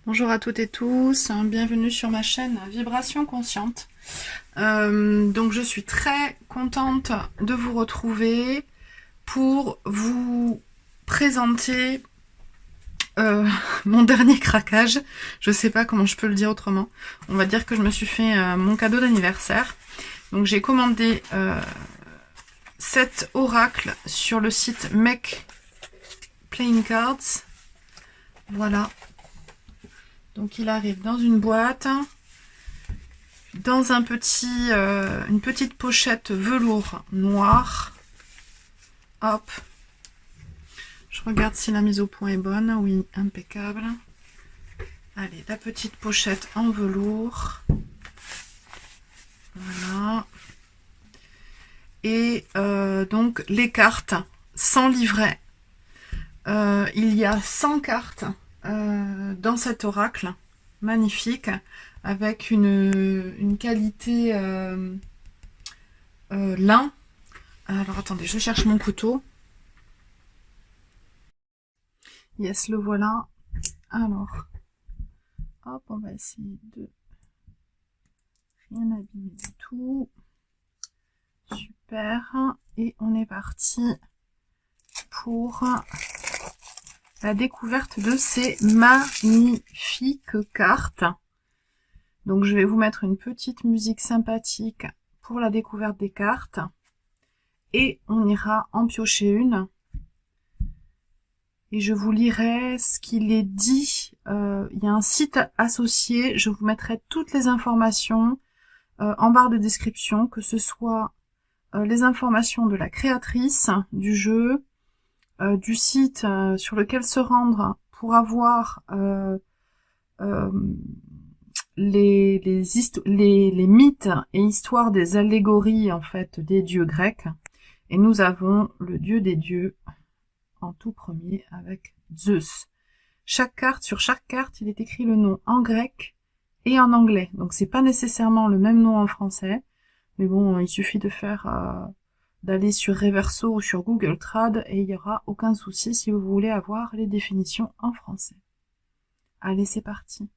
Bonjour à toutes et tous, bienvenue sur ma chaîne Vibration Consciente. Donc je suis très contente de vous retrouver pour vous présenter mon dernier craquage. Je sais pas comment je peux le dire autrement. On va dire que je me suis fait mon cadeau d'anniversaire. Donc j'ai commandé 7 oracles sur le site Make Playing Cards. Voilà. Donc il arrive dans une boîte, dans un une petite pochette velours noir. Hop. Je regarde si la mise au point est bonne. Oui, impeccable. Allez, la petite pochette en velours. Voilà. Et donc les cartes sans livret. Il y a 100 cartes dans cet oracle. Magnifique. Avec une qualité lin. Alors attendez, je cherche mon couteau. Yes, le voilà. Alors, hop, on va essayer de rien abîmer du tout. Super. Et on est parti pour la découverte de ces magnifiques cartes. Donc je vais vous mettre une petite musique sympathique pour la découverte des cartes. Et on ira en piocher une. Et je vous lirai ce qu'il est dit. Il y a un site associé. Je vous mettrai toutes les informations en barre de description, que ce soit les informations de la créatrice du jeu, du site sur lequel se rendre pour avoir les mythes et histoires des allégories en fait des dieux grecs. Et nous avons le dieu des dieux en tout premier avec Zeus. Sur chaque carte, il est écrit le nom en grec et en anglais. Donc c'est pas nécessairement le même nom en français, mais bon, il suffit de d'aller sur Reverso ou sur Google Trad et il n'y aura aucun souci si vous voulez avoir les définitions en français. Allez, c'est parti.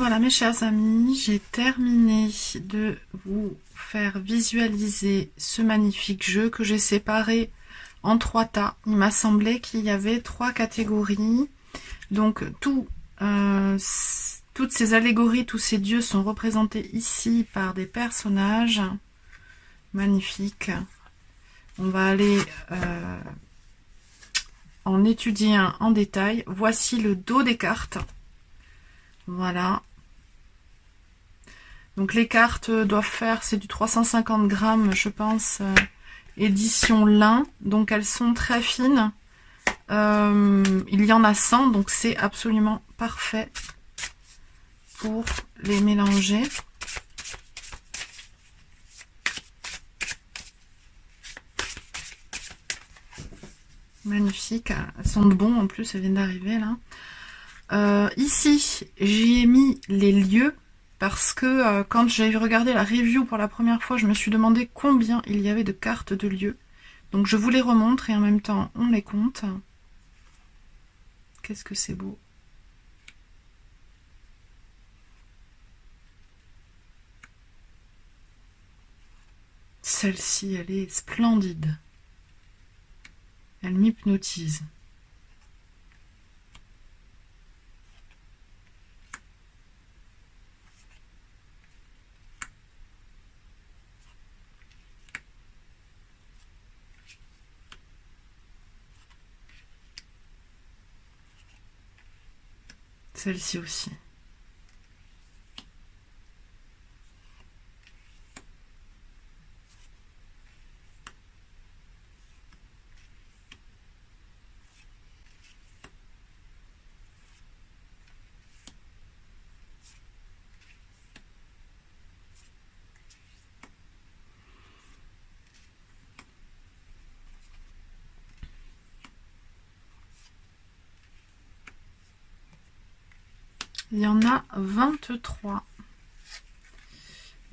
voilà mes chers amis, j'ai terminé de vous faire visualiser ce magnifique jeu que j'ai séparé en 3 tas. Il m'a semblé qu'il y avait 3 catégories. Donc toutes ces allégories, tous ces dieux sont représentés ici par des personnages magnifiques. On va aller en étudier un en détail. Voici le dos des cartes. Voilà. Donc les cartes doivent faire, c'est du 350 grammes, je pense, édition lin. Donc elles sont très fines. Il y en a 100, donc c'est absolument parfait pour les mélanger. Magnifique, elles sont de bon en plus, elles viennent d'arriver là. Ici, j'y ai mis les lieux parce que quand j'ai regardé la review pour la première fois, je me suis demandé combien il y avait de cartes de lieux. Donc je vous les remontre et en même temps on les compte. Qu'est-ce que c'est beau! Celle-ci, elle est splendide. Elle m'hypnotise. Celle-ci aussi. Il y en a 23.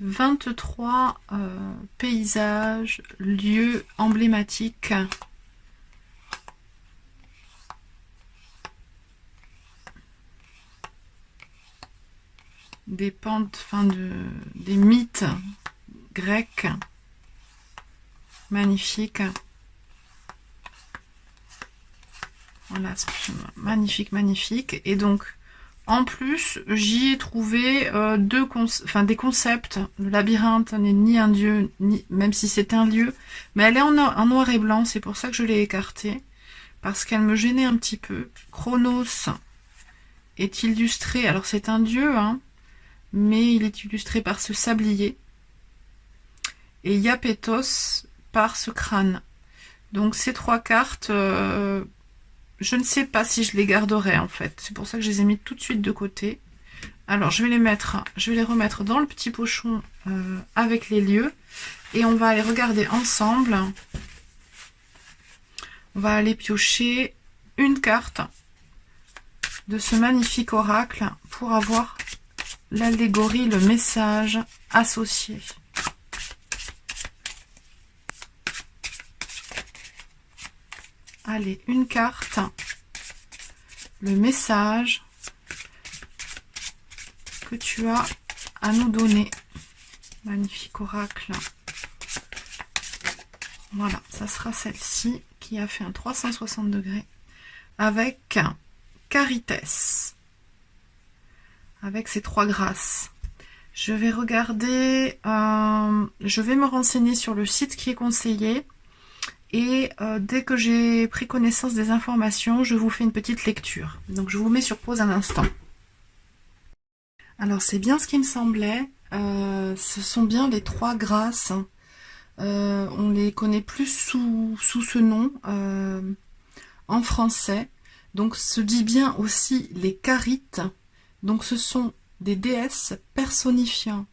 23 paysages, lieux emblématiques. Des pentes, des mythes grecs. Magnifiques. Voilà, magnifique, magnifique. Et donc, en plus, j'y ai trouvé des concepts. Le labyrinthe n'est ni un dieu, ni même si c'est un lieu, mais elle est en noir et blanc, c'est pour ça que je l'ai écartée, parce qu'elle me gênait un petit peu. Chronos est illustré, alors c'est un dieu, hein, mais il est illustré par ce sablier, et Iapetos par ce crâne. Donc ces 3 cartes... je ne sais pas si je les garderai en fait. C'est pour ça que je les ai mis tout de suite de côté. Alors je vais les remettre dans le petit pochon avec les lieux. Et on va aller regarder ensemble. On va aller piocher une carte de ce magnifique oracle pour avoir l'allégorie, le message associé. Allez, une carte, le message que tu as à nous donner. Magnifique oracle. Voilà, ça sera celle-ci qui a fait un 360 degrés avec Caritas, avec ses 3 grâces. Je vais regarder, je vais me renseigner sur le site qui est conseillé. Et dès que j'ai pris connaissance des informations, je vous fais une petite lecture. Donc je vous mets sur pause un instant. Alors c'est bien ce qui me semblait. Ce sont bien les 3 grâces. On les connaît plus sous ce nom en français. Donc se dit bien aussi les carites. Donc ce sont des déesses personnifiant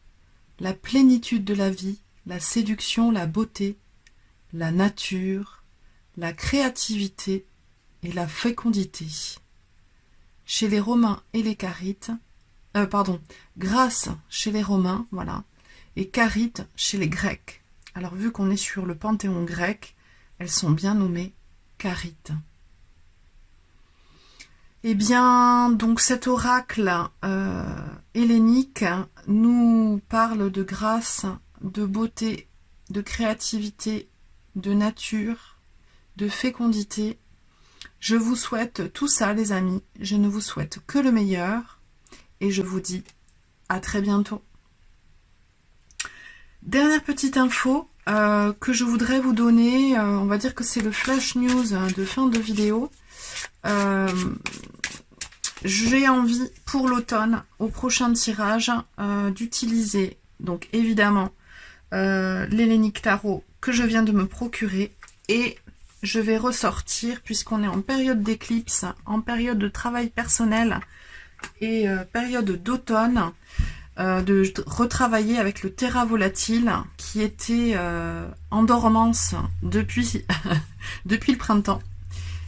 la plénitude de la vie, la séduction, la beauté, la nature, la créativité et la fécondité. Chez les Romains et les Carites, Grâce chez les Romains, voilà, et Carites chez les Grecs. Alors vu qu'on est sur le panthéon grec, elles sont bien nommées Carites. Eh bien, donc cet oracle hellénique nous parle de grâce, de beauté, de créativité, de nature, de fécondité. Je vous souhaite tout ça, les amis. Je ne vous souhaite que le meilleur. Et je vous dis à très bientôt. Dernière petite info que je voudrais vous donner. On va dire que c'est le flash news de fin de vidéo. J'ai envie pour l'automne, au prochain tirage, d'utiliser, donc évidemment, l'Hellénique Tarot que je viens de me procurer. Et je vais ressortir, puisqu'on est en période d'éclipse, en période de travail personnel et période d'automne, de retravailler avec le Terra Volatile qui était en dormance depuis, depuis le printemps.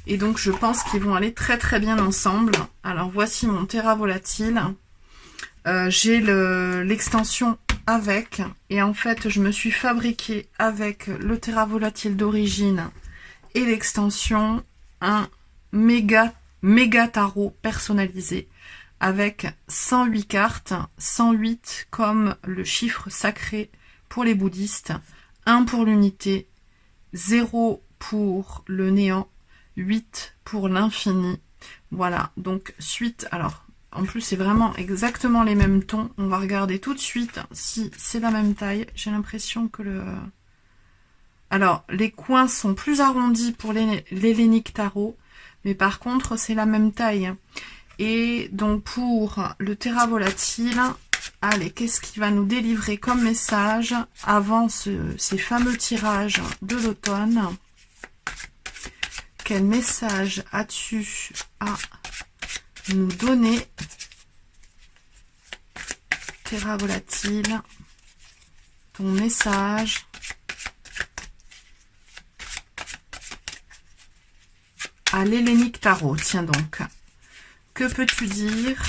Et donc je pense qu'ils vont aller très très bien ensemble. Alors voici mon Terra Volatile. J'ai l'extension avec. Et en fait je me suis fabriqué avec le Terra Volatile d'origine et l'extension un méga tarot personnalisé avec 108 cartes, 108 comme le chiffre sacré pour les bouddhistes, 1 pour l'unité, 0 pour le néant, 8 pour l'infini. Voilà, donc suite, alors en plus c'est vraiment exactement les mêmes tons. On va regarder tout de suite si c'est la même taille. J'ai l'impression que le... Alors les coins sont plus arrondis pour l'Hellénique Tarot, mais par contre c'est la même taille. Et donc pour le Terra Volatile, allez, qu'est-ce qu'il va nous délivrer comme message avant ces fameux tirages de l'automne? Quel message as-tu à nous donner, Terra Volatile? Ton message à l'Hellénique Tarot. Tiens donc, que peux-tu dire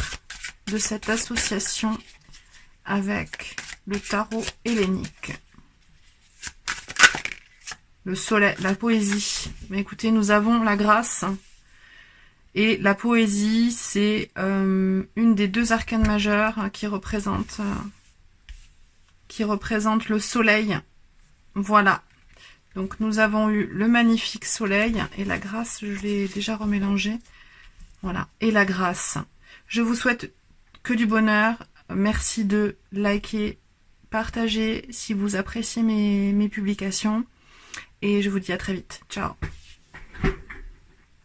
de cette association avec le tarot hellénique? Le soleil, la poésie. Mais écoutez, nous avons la grâce. Et la poésie, c'est une des deux arcanes majeures qui représente le soleil. Voilà. Donc nous avons eu le magnifique soleil et la grâce, je l'ai déjà remélangé. Voilà, et la grâce. Je vous souhaite que du bonheur. Merci de liker, partager si vous appréciez mes publications. Et je vous dis à très vite. Ciao.